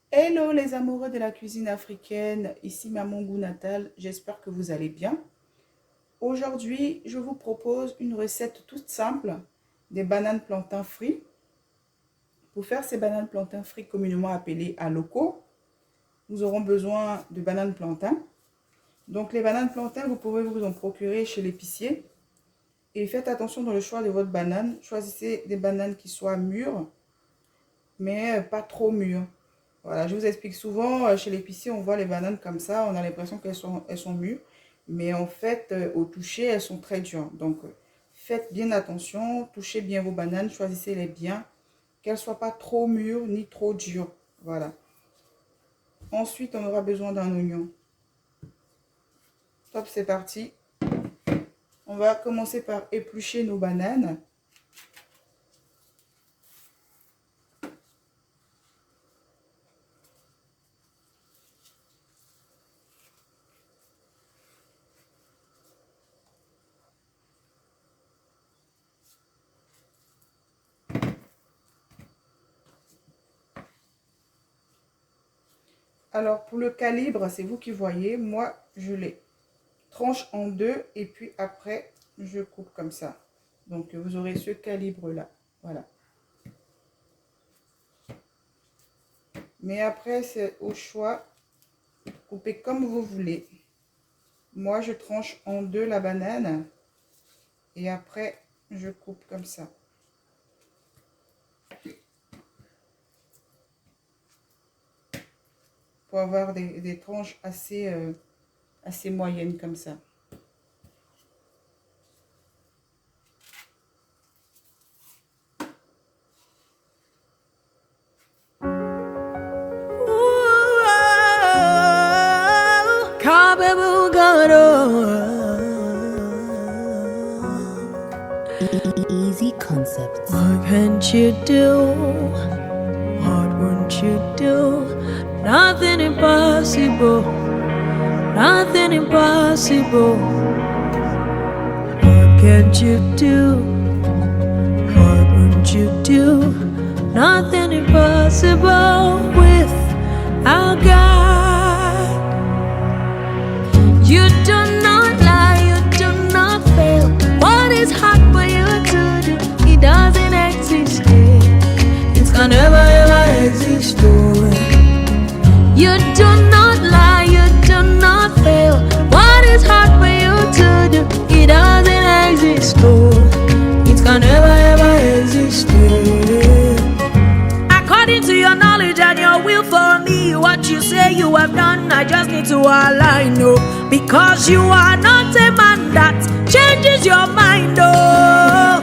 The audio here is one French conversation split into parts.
Hello les amoureux de la cuisine africaine, ici Maman Goût Natal, j'espère que vous allez bien. Aujourd'hui, je vous propose une recette toute simple des bananes plantains frites. Pour faire ces bananes plantains frites communément appelées aloko, nous aurons besoin de bananes plantains. Donc les bananes plantains, vous pouvez vous en procurer chez l'épicier. Et faites attention dans le choix de votre banane. Choisissez des bananes qui soient mûres, mais pas trop mûres. Voilà, je vous explique souvent, chez l'épicier, on voit les bananes comme ça, on a l'impression qu'elles sont mûres, mais en fait, au toucher, elles sont très dures. Donc, faites bien attention, touchez bien vos bananes, choisissez-les bien, qu'elles ne soient pas trop mûres ni trop dures. Voilà. Ensuite, on aura besoin d'un oignon. Top, c'est parti. On va commencer par éplucher nos bananes. Alors, pour le calibre, c'est vous qui voyez. Moi, je les tranche en deux et puis après, je coupe comme ça. Donc, vous aurez ce calibre-là. Voilà. Mais après, c'est au choix. Coupez comme vous voulez. Moi, je tranche en deux la banane. Et après, je coupe comme ça. Pour avoir des tranches assez moyennes comme ça. Easy concepts. What can't you do? What won't you do? Nothing impossible. Nothing impossible. What can't you do? What won't you do? Nothing impossible with our God. You do not lie, you do not fail. What is hard for you to do? It doesn't exist. It can never ever exist. You do not lie, you do not fail. What is hard for you to do? It doesn't exist. It can never ever exist. According to your knowledge and your will for me, what you say you have done, I just need to align, no. Because you are not a man that changes your mind, oh.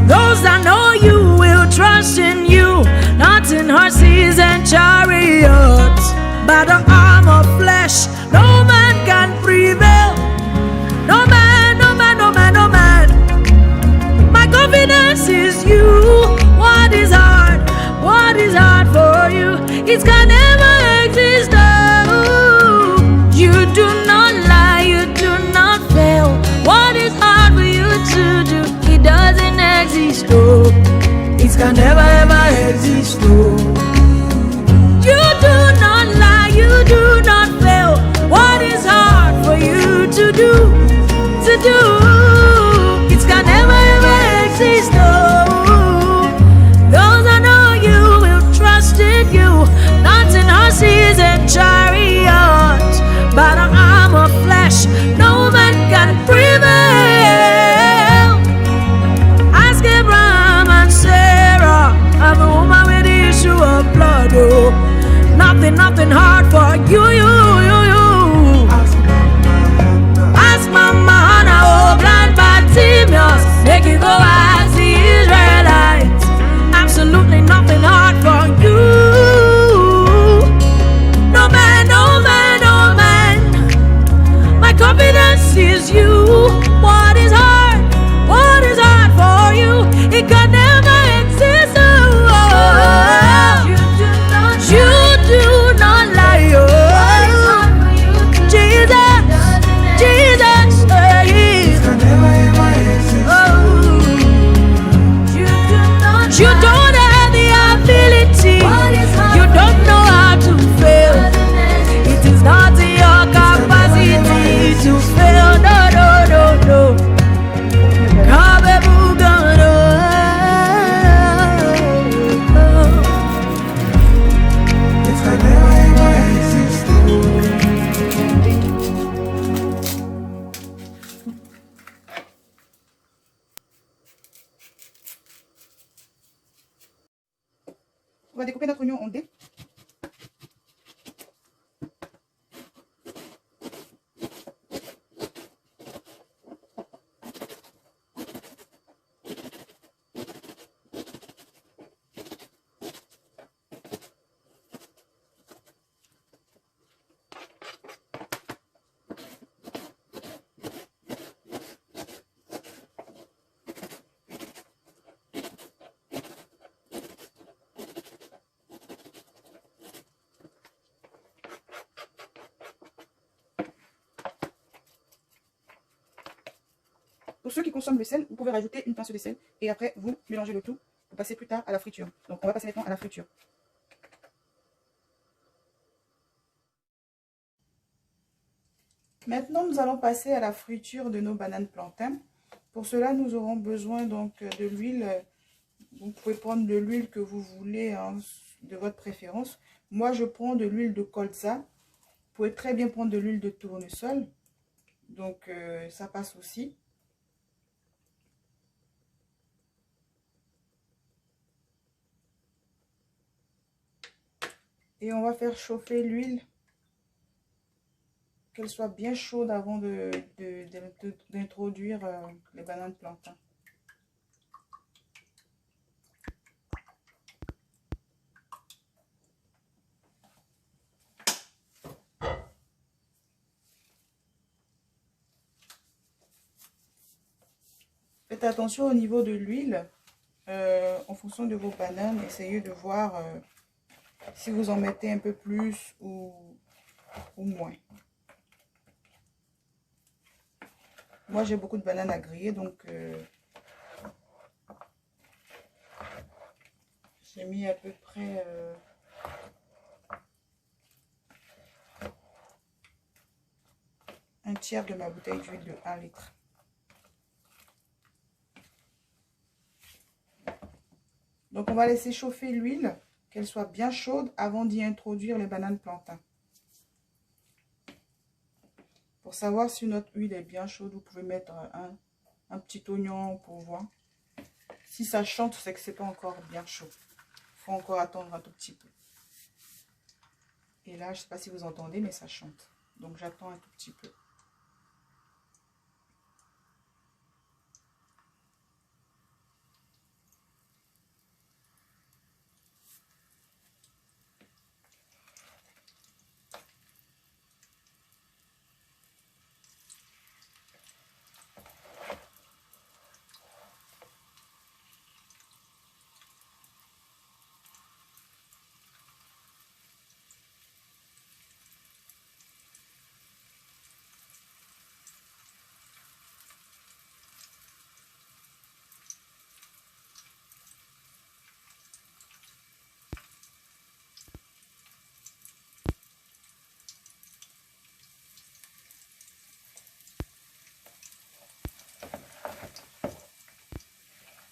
Those that know you will trust in you, not in horses and chariots. By the arm of flesh, no man can prevail. No man, no man, no man, no man. My confidence is you. What is hard? What is hard for you? It can never exist. Oh, you do not lie, you do not fail. What is hard for you to do? It doesn't exist. Oh, it can never ever exist. Oh, you do not lie, you do not fail. What is hard for you to do? To do? It can never ever exist. Oh, those I know you will trust in you, not in horses and chariots, but an arm of flesh. No man can prevail. Ask Abraham and Sarah, I'm a woman with the issue of blood. Oh, nothing hard for you. Ask Mama Hannah, oh, blind Bartimaeus, make it go as the Israelites. Absolutely nothing hard for you. No man, no man, no man. My confidence is you. What is hard? What is hard for you? It can never exist. Oh, you do not lie. Oh. notre oignon en dés. Pour ceux qui consomment le sel, vous pouvez rajouter une pincée de sel et après vous mélangez le tout pour passer plus tard à la friture. Donc on va passer maintenant à la friture. Maintenant nous allons passer à la friture de nos bananes plantains. Pour cela nous aurons besoin donc de l'huile. Vous pouvez prendre de l'huile que vous voulez, hein, de votre préférence. Moi je prends de l'huile de colza. Vous pouvez très bien prendre de l'huile de tournesol. Donc ça passe aussi. Et on va faire chauffer l'huile, qu'elle soit bien chaude avant d'introduire les bananes plantains. Faites attention au niveau de l'huile, en fonction de vos bananes, essayez de voir si vous en mettez un peu plus ou moins. Moi j'ai beaucoup de bananes à griller, donc j'ai mis à peu près un tiers de ma bouteille d'huile de 1 litre. Donc on va laisser chauffer l'huile, qu'elle soit bien chaude avant d'y introduire les bananes plantains. Pour savoir si notre huile est bien chaude, vous pouvez mettre un petit oignon pour voir. Si ça chante, c'est que c'est pas encore bien chaud. Il faut encore attendre un tout petit peu. Et là, je ne sais pas si vous entendez, mais ça chante. Donc j'attends un tout petit peu.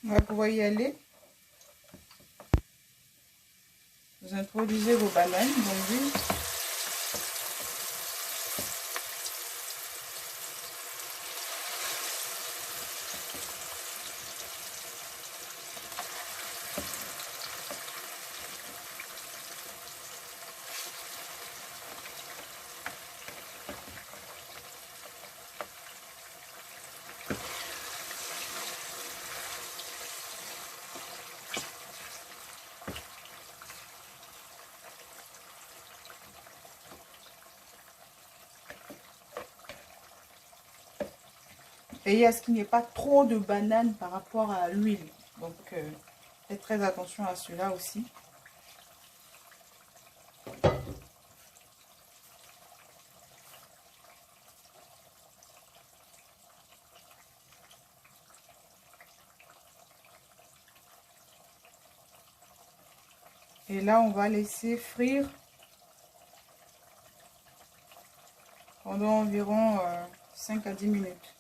On va pouvoir y aller. Vous introduisez vos bananes dans l'huile. Veillez à ce qu'il n'y ait pas trop de bananes par rapport à l'huile. Donc, faites très attention à cela aussi. Et là, on va laisser frire pendant environ 5 à 10 minutes.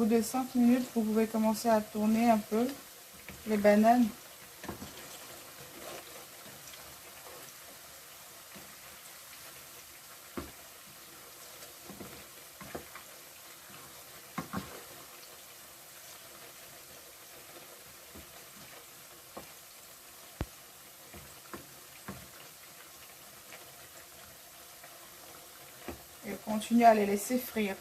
bout de 5 minutes, vous pouvez commencer à tourner un peu les bananes. Et continuez à les laisser frire.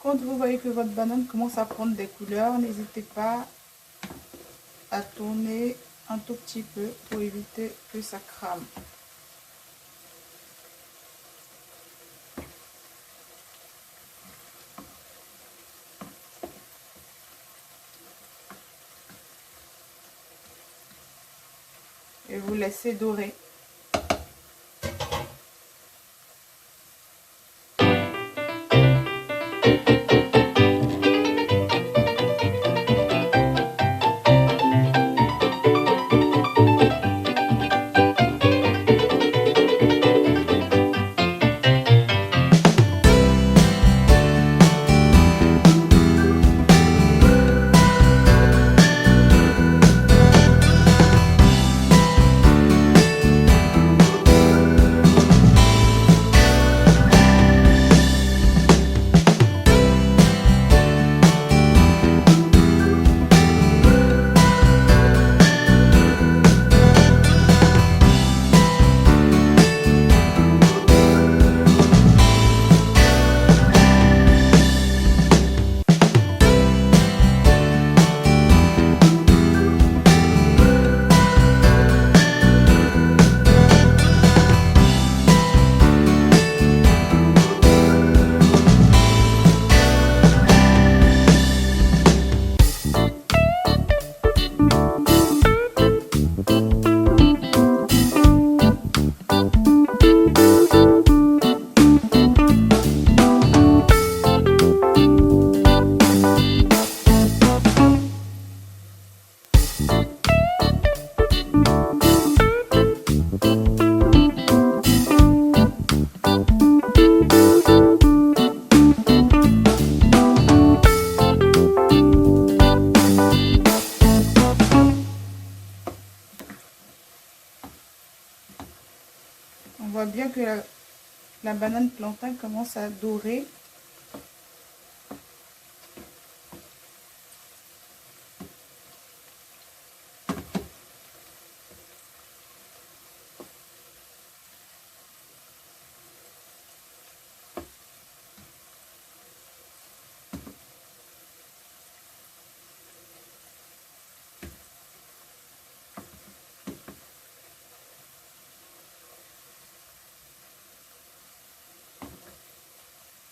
Quand vous voyez que votre banane commence à prendre des couleurs, n'hésitez pas à tourner un tout petit peu pour éviter que ça crame. et vous laissez dorer. On voit bien que la banane plantain commence à dorer.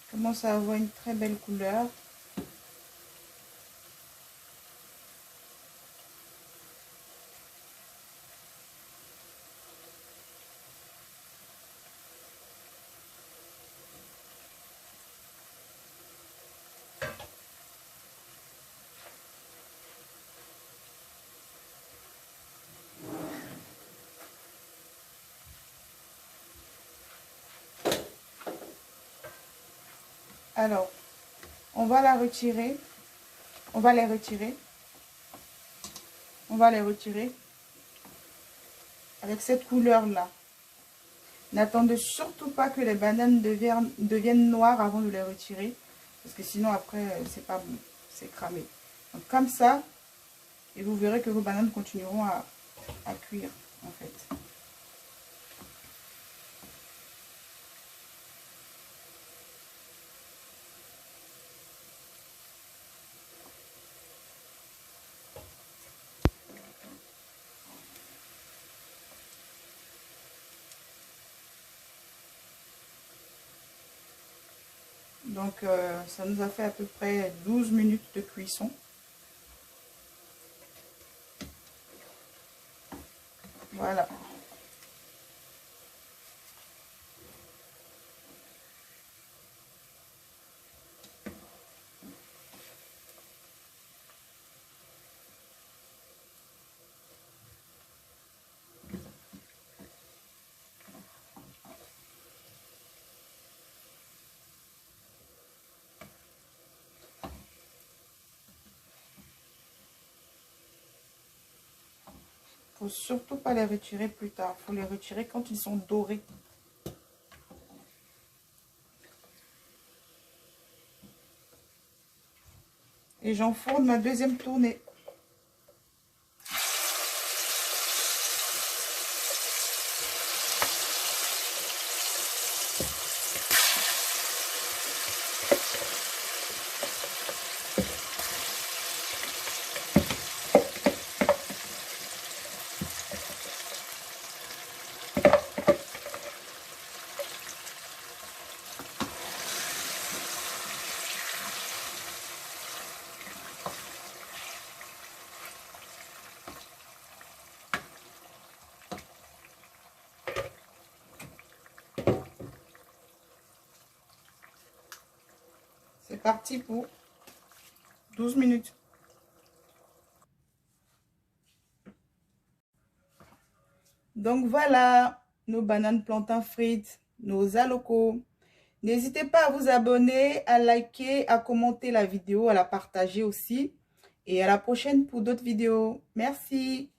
Commence à avoir une très belle couleur. Alors, on va la retirer. On va les retirer. On va les retirer avec cette couleur-là. N'attendez surtout pas que les bananes deviennent noires avant de les retirer. Parce que sinon, après, c'est pas bon. C'est cramé. Donc, comme ça, et vous verrez que vos bananes continueront à cuire, en fait. Donc, ça nous a fait à peu près 12 minutes de cuisson. Voilà. Faut surtout pas les retirer plus tard. Il faut les retirer quand ils sont dorés. Et j'enfourne ma deuxième tournée. parti pour 12 minutes. Donc voilà, nos bananes plantains frites, nos alocos. N'hésitez pas à vous abonner, à liker, à commenter la vidéo, à la partager aussi. Et à la prochaine pour d'autres vidéos. Merci.